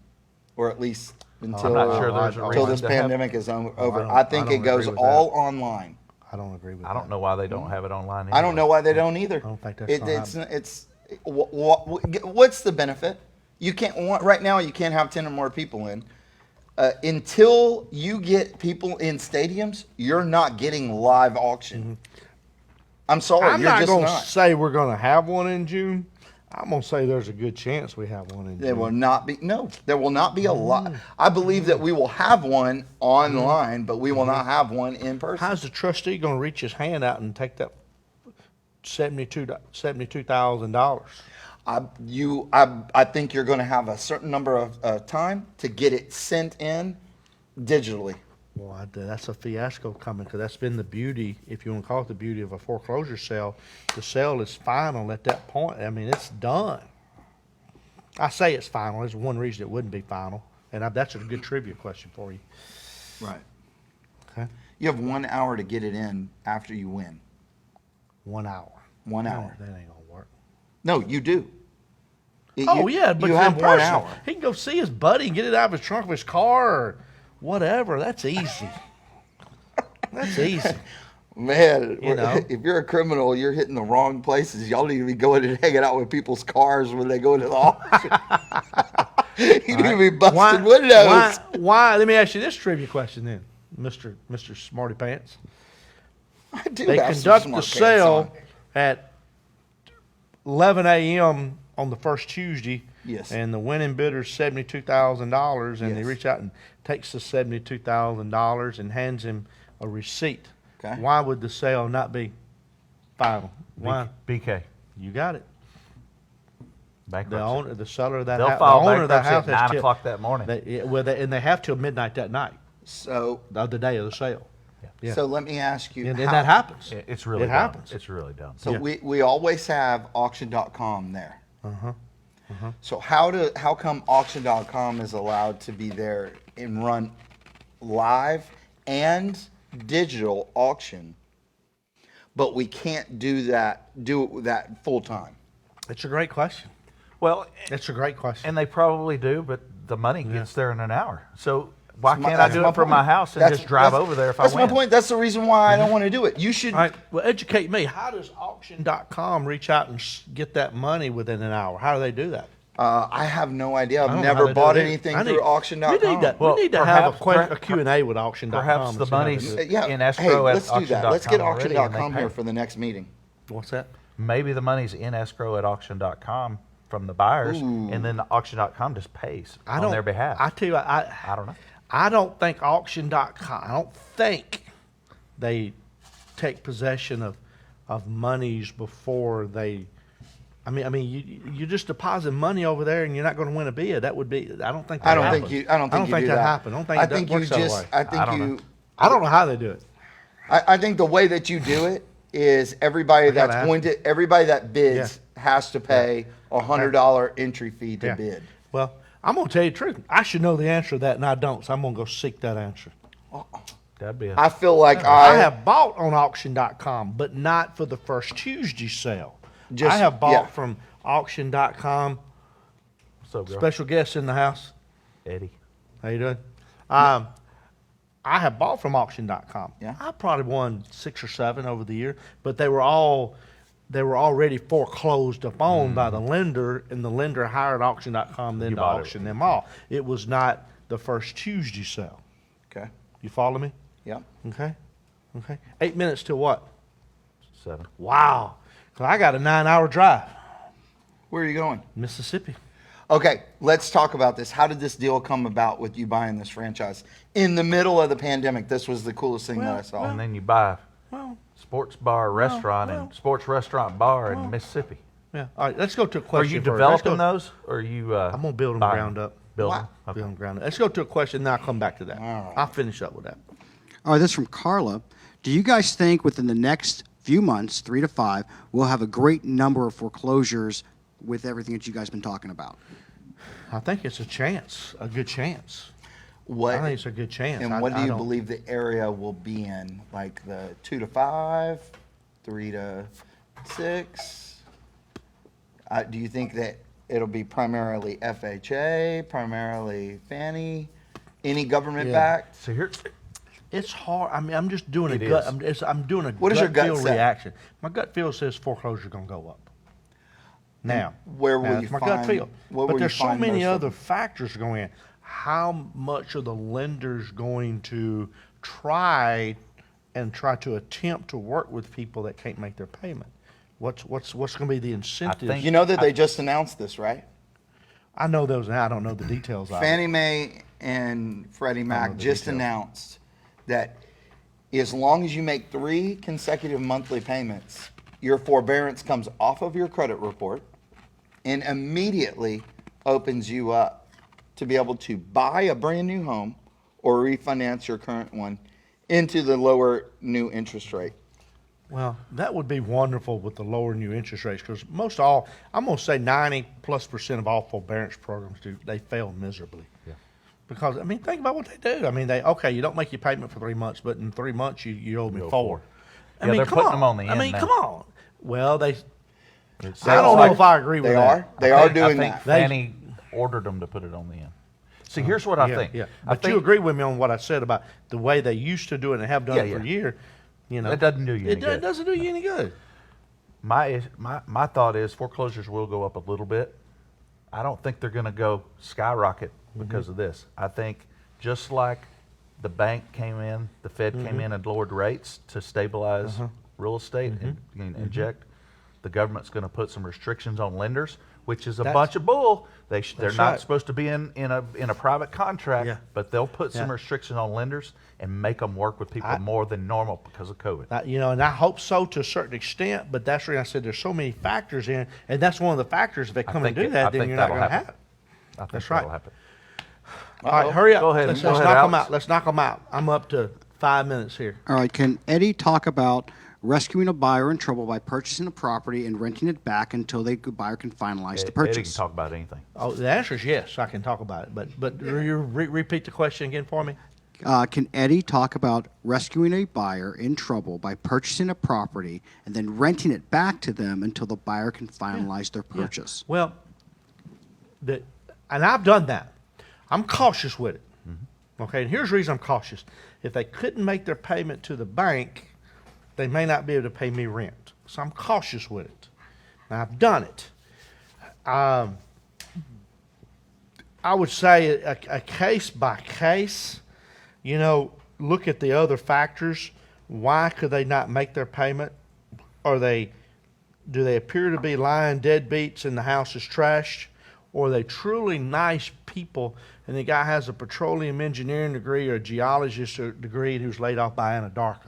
or at least until, I'm not sure there's a until reason this to have- pandemic is over. don't- I think I it don't goes agree with all online. I don't agree with that. I don't know why they don't have it online. I don't know why they don't either. I don't think that's gonna It's what's the benefit? You can't right now. You can't have 10 or more people in. Until you get people in stadiums, you're not getting live auction. I'm sorry, I'm you're not just going to not. say we're going to have one in June. I'm going to say there's a good chance we have one in There will June. not be there will not be a lot. I believe that we will have one online, but we will not have one in person. How's the trustee going to reach his hand out and take that $72,000? I think you're going to have a certain number of time to get it sent in digitally. Well, that's a fiasco coming because that's been the beauty, if you want to call it the beauty of a foreclosure sale. The sale is final at that point. I mean, it's done. I say it's final. There's one reason it wouldn't be final, and that's a good trivia question for you. Right. Okay, You have 1 hour to get it in after you win. 1 hour. 1 No, hour. that ain't gonna work. No, you do. Oh yeah, but you in have 1 person, hour. he can go see his buddy and get it out of his trunk of his car or whatever. That's easy. That's easy. Man, You know. if you're a criminal, you're hitting the wrong places. Y'all need to be going and hanging out with people's cars when they go to the auction. You need to be busting windows. Why? Let me ask you this trivia question then, Mr. Smarty Pants. I do They have some conduct smart the pants sale on. at 11 a.m. on the first Tuesday. Yes. And the winning bidder's $72,000, and they Yes. reach out and takes the $72,000 and hands him a receipt. Okay. Why would the sale not be final? Why? BK, You got it. bankruptcy. The owner, the seller of that They'll house, the file owner of that bankruptcy house at has 9 o'clock that morning. and they have till midnight that night, So, the day of the sale. Yeah. so let me ask you. And how- that happens. It's really It dumb. happens. It's really dumb. So Yeah. we always have auction.com there. Uh-huh. So how come auction.com is allowed to be there and run live and digital auction, but we can't do that full time? It's a great question. Well, It's a great question. and they probably do, but the money gets there in an hour. So why can't I That's do my it from point. my house and That's- just drive that's- over there if I That's win? my point. That's the reason why I don't want to do it. You should. All right. Well, educate me. How does auction.com reach out and get that money within an hour? How do they do that? I have no idea. I I've don't know how never they do bought it either. anything I need- through auction.com. We need to, Well, we need to have perhaps- a Q&A with auction.com. perhaps and the see how they money's- do it. Yeah. in escrow hey, at let's do that. Let's get auction.com already, and they auction.com here pay. for the next meeting. What's that? Maybe the money's in escrow at auction.com from the buyers, Ooh. and then the auction.com just pays I on don't, their behalf. I tell you, I don't know. I don't think auction.com, I don't think they take possession of monies before they, I mean, you just deposit money over there and you're not going to win a bid. That would be, I don't think that I don't happens. think you. I don't think you do that that. happens. I don't think I that think you works that just. way. I think I don't you. know. I don't know how they do it. I think the way that you do it is everybody gotta that's ask going to everybody that bids has to pay $100 entry fee to Yeah. bid. Well, I'm going to tell you the truth. I should know the answer to that and I don't, so I'm going to go seek that answer. That'd be I feel like I have bought on auction.com, but not for the first Tuesday sale. Just- I have bought yeah. from auction.com. so girl. Special guest in the house. Eddie. How you doing? I have bought from auction.com. Yeah. I probably won 6 or 7 over the year, but they were already foreclosed upon by the lender, and the lender hired auction.com then You to bought it. auction them off. It was not the first Tuesday sale. Okay. You follow me? Yep. Okay. 8 minutes till what? 7. Wow. 'Cause I got a 9-hour drive. Where are you going? Mississippi. Okay, let's talk about this. How did this deal come about with you buying this franchise in the middle of the pandemic? This was the coolest thing that I saw. And then you buy Well, sports bar restaurant and sports restaurant bar in Mississippi. yeah. All right, let's go to a Are question. you first. Let's developing go- those, or are you? I'm gonna build them buying ground up. Build Wow. them. Build Okay. them ground up. Let's go to a question, then I'll come back to that. All right. I'll finish up with that. All right, this is from Carla. Do you guys think within the next few months, 3 to 5, we'll have a great number of foreclosures with everything that you guys been talking about? I think it's a chance, a good chance. What I think it's a good chance. and I- what do I you don't- believe the area will be in? Like the 2 to 5, 3 to 6? Do you think that it'll be primarily FHA, primarily Fannie, any government backed? So here, It's hard. I mean, I'm just doing It a gut. is. I'm doing a What does your gut feel say? reaction. My gut feel says foreclosure's going to go up. Now, where will that's you my find- gut feel? what But will you there's so find many most of other them? factors going in. How much are the lenders going to try to attempt to work with people that can't make their payment? What's going to be the incentive? think- You know that they just announced this, right? I know those now. I don't know the details of Fannie it. Mae and Freddie Mac the just details. announced that as long as you make 3 consecutive monthly payments, your forbearance comes off of your credit report and immediately opens you up to be able to buy a brand new home or refinance your current one into the lower new interest rate. Well, that would be wonderful with the lower new interest rates because most all, I'm going to say 90+% of all forbearance programs they fail miserably. Yeah. Because, I mean, think about what they do. I mean, okay, you don't make your payment for 3 months, but in 3 months you owe me owe 4. four. I Yeah, mean, they're come putting on. them on the I end mean, now. come on. Well, I Sounds don't know like if I agree with they that. are. They are doing I think that. Fannie ordered them to put it on the end. See, here's what I Yeah, think. yeah. I But you think agree with me on what I said about the way they used to do it and have done Yeah, it for yeah. years. You know, It doesn't do you any good. doesn't do you any good. my thought is foreclosures will go up a little bit. I don't think they're going to go skyrocket because of this. I think just like the bank came in, the Fed came in and lowered rates to stabilize real estate and inject. The government's going to put some restrictions on lenders, which is a That's- bunch of bull. They're That's not right. supposed to be in a private contract, Yeah. but they'll put some Yeah. restrictions on lenders and make them work with people more than normal because of COVID. You know, and I hope so to a certain extent, but that's where I said there's so many factors in, and that's one of the factors. If they come and think do I that, then think you're not that'll going to have happen. it. I think That's that'll right. happen. All right, hurry up. Go ahead. Let's Go ahead, knock them Alex. out. Let's knock them out. I'm up to 5 minutes here. All right, can Eddie talk about rescuing a buyer in trouble by purchasing a property and renting it back until the buyer can finalize the Eddie purchase? can talk about anything. Oh, the answer is yes. I can talk about it, but you repeat the question again for me. Can Eddie talk about rescuing a buyer in trouble by purchasing a property and then renting it back to them until the buyer can finalize their purchase? Well, and I've done that. I'm cautious with it. Okay, and here's the reason I'm cautious. If they couldn't make their payment to the bank, they may not be able to pay me rent. So I'm cautious with it. Now, I've done it. I would say a case by case, you know, look at the other factors. Why could they not make their payment? Do they appear to be lying deadbeats and the house is trashed? Or are they truly nice people and the guy has a petroleum engineering degree or a geologist degree who's laid off by Anadarko?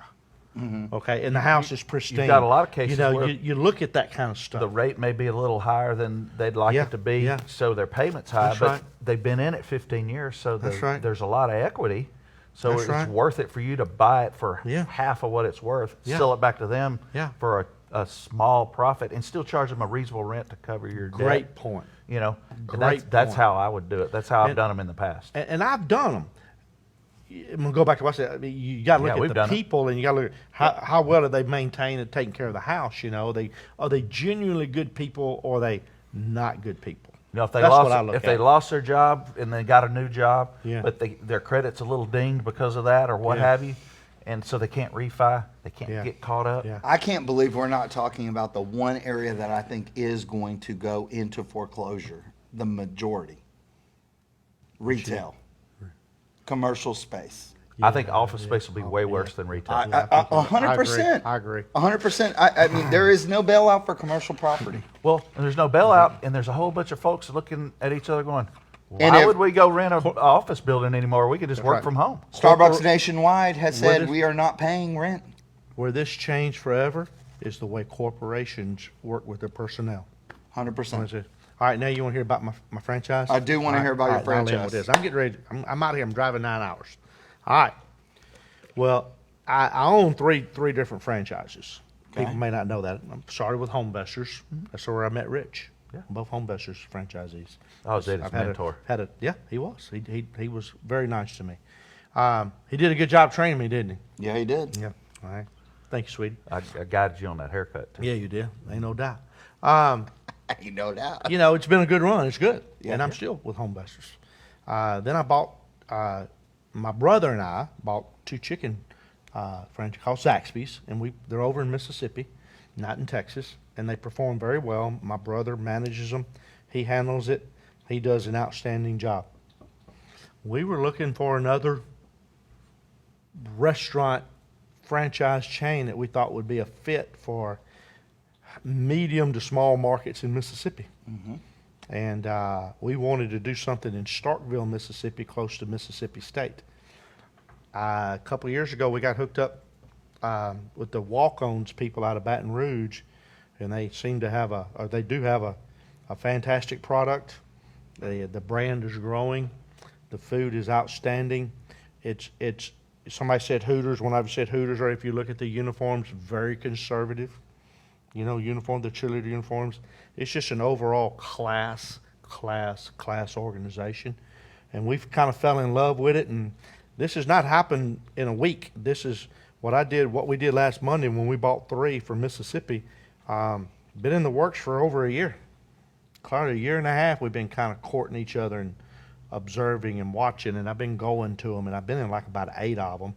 Okay, and the house is pristine. got a lot of cases You know, where you look at that kind of stuff. The rate may be a little higher than they'd like Yeah, it to be, yeah. so their payment's high, That's but right. they've been in it 15 years, so That's right. there's a lot of equity. So That's it's right. worth it for you to buy it for Yeah. half of what it's worth, Yeah. sell it back to them Yeah. for a small profit, and still charge them a reasonable rent to cover your debt. Great point. You know, and Great that's point. how I would do it. That's how I've And- done them in the past. And I've done them. I'm gonna go back to what I said. I mean, you got to Yeah, look we've at the done it. people, and you got to look at how well are they maintaining and taking care of the house. You know, are they genuinely good people, or are they not good people? You know, if they That's lost what I look if they at. lost their job and they got a new job, Yeah. but their credit's a little dinged because of that or what Yeah. have you, and so they can't refi, they can't Yeah. get caught up. Yeah. I can't believe we're not talking about the one area that I think is going to go into foreclosure, the majority. Retail. Commercial space. I think office space will be way worse than retail. I- 100%. I agree. 100%. I mean, there is no bailout for commercial property. Well, and there's no bailout, and there's a whole bunch of folks looking at each other going, And why if- would we go rent an office building anymore? We could just work right. from home. Starbucks nationwide has What said is- we are not paying rent. Where this changed forever is the way corporations work with their personnel. 100%. All right, now you want to hear about my franchise? I do wanna All hear about your all right, I'll end with franchise. this. I'm getting ready. I'm out of here. I'm driving 9 hours. All right. Well, I own three different franchises. Okay. People may not know that. I started with Homevestors. That's where I met Rich. Yeah. Both Homevestors franchisees. I was Eddie's I've had mentor. Yeah, he was. He was very nice to me. He did a good job training me, didn't Yeah, he did. he? Yeah. All right. Thank you, sweetie. I guided you on that haircut, too. Yeah, you did. Ain't no doubt. You know that. You know, it's been a good run. It's good, Yeah. and I'm still with Homebusters. Then I bought. My brother and I bought 2 chicken franchises called Zaxby's, and they're over in Mississippi, not in Texas, and they perform very well. My brother manages them. He handles it. He does an outstanding job. We were looking for another restaurant franchise chain that we thought would be a fit for medium to small markets in Mississippi. And we wanted to do something in Starkville, Mississippi, close to Mississippi State. A couple of years ago, we got hooked up with the Walk-Ons people out of Baton Rouge, and they seem to have they do have a fantastic product. The brand is growing. The food is outstanding. It's somebody said Hooters. When I've said Hooters, or if you look at the uniforms, very conservative. You know, the cheerleader uniforms. It's just an overall class organization. And we've kind of fell in love with it. And this has not happened in a week. This is what we did last Monday when we bought 3 from Mississippi. Been in the works for over a year. Close to a year and a half, we've been kind of courting each other and observing and watching. And I've been going to them, and I've been in like about 8 of them.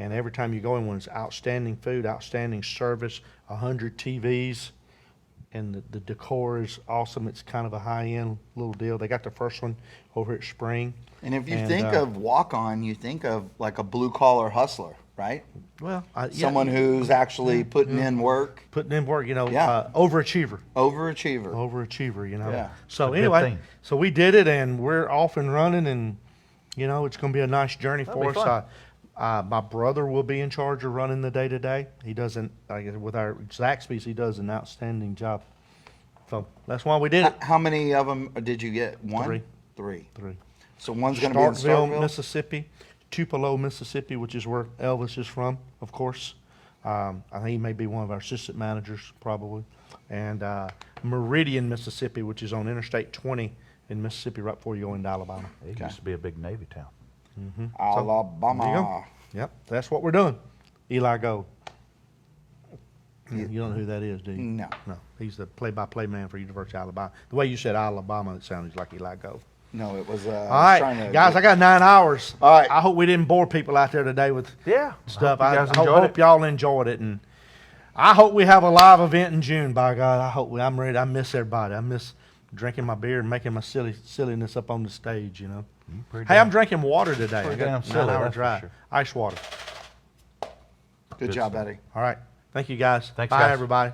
And every time you go in, when it's outstanding food, outstanding service, 100 TVs, and the decor is awesome. It's kind of a high-end little deal. They got the first one over at Spring. And if you think of walk-on, you think of like a blue-collar hustler, right? Well, Someone who's actually putting in work. putting in work, Yeah. overachiever. Overachiever. You know. Yeah. So It's a good anyway, thing. so we did it, and we're off and running, and it's going to be a nice journey That'll for be us. fun. My brother will be in charge of running the day-to-day. He doesn't, with our Zaxby's, he does an outstanding job. So that's why we did it. How many of them did you get? 1? 3. 3. 3. So one's going to be in Starkville? Mississippi, Tupelo, Mississippi, which is where Elvis is from, of course. I think he may be one of our assistant managers, probably. And Meridian, Mississippi, which is on Interstate 20 in Mississippi, right before you go into Alabama. It used to be a big Navy town. Alabama. There you go. Yep, that's what we're doing. Eli Gold. You don't know who that is, do you? No. No, he's the play-by-play man for University of Alabama. The way you said Alabama, it sounded like Eli Gold. No, it was. All right, guys, I got 9 hours. All right. I hope we didn't bore people out there today with Yeah. stuff. I I hope you guys enjoyed hope it. y'all enjoyed it, and I hope we have a live event in June. By God, I'm ready. I miss everybody. I miss drinking my beer and making my silliness up on the stage. Hey, I'm drinking water today. I Pretty got damn 9 silly, hour that's for drive. sure. Ice water. Good job, Eddie. All right. Thank you, guys. Thanks, Bye, guys. everybody.